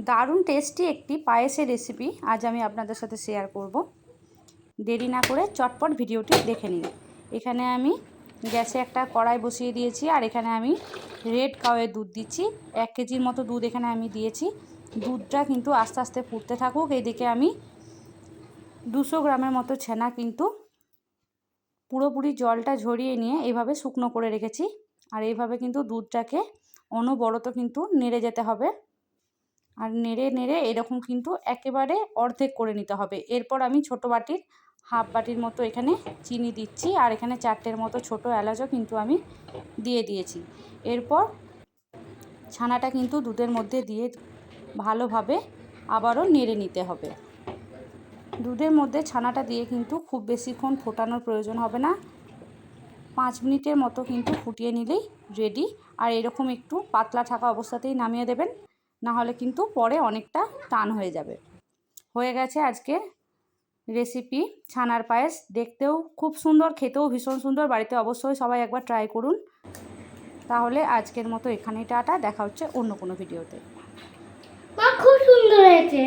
দারুণ টেস্টি একটি পায়েসের রেসিপি আজ আমি আপনাদের সাথে শেয়ার করব। দেরি না করে চটপট ভিডিওটি দেখে নিন। এখানে আমি গ্যাসে একটা কড়াই বসিয়ে দিয়েছি, আর এখানে আমি রেড কাউয়ের দুধ দিচ্ছি। 1 কেজির মতো দুধ এখানে আমি দিয়েছি। দুধটা কিন্তু আস্তে আস্তে ফুটতে থাকুক। এইদিকে আমি 200 গ্রামের মতো ছানা কিন্তু পুরোপুরি জলটা ঝরিয়ে নিয়ে এইভাবে শুকনো করে রেখেছি। আর এইভাবে কিন্তু দুধটাকে অনবরত কিন্তু নেড়ে যেতে হবে। আর নেড়ে নেড়ে এরকম কিন্তু একেবারে অর্ধেক করে নিতে হবে। এরপর আমি ছোটো বাটির হাফ বাটির মতো এখানে চিনি দিচ্ছি, আর এখানে 4টের মতো ছোটো এলাচও কিন্তু আমি দিয়ে দিয়েছি। এরপর ছানাটা কিন্তু দুধের মধ্যে দিয়ে ভালোভাবে আবারও নেড়ে নিতে হবে। দুধের মধ্যে ছানাটা দিয়ে কিন্তু খুব বেশিক্ষণ ফোটানোর প্রয়োজন হবে না, 5 মিনিটের মতো কিন্তু ফুটিয়ে নিলেই রেডি। আর এরকম একটু পাতলা থাকা অবস্থাতেই নামিয়ে দেবেন, না হলে কিন্তু পরে অনেকটা টান হয়ে যাবে। হয়ে গেছে আজকে রেসিপি ছানার পায়েস। দেখতেও খুব সুন্দর, খেতেও ভীষণ সুন্দর। বাড়িতে অবশ্যই সবাই একবার ট্রাই করুন। তাহলে আজকের মতো এখানেই টাটা, দেখা হচ্ছে অন্য কোনো ভিডিওতে। খুব সুন্দর হয়েছে।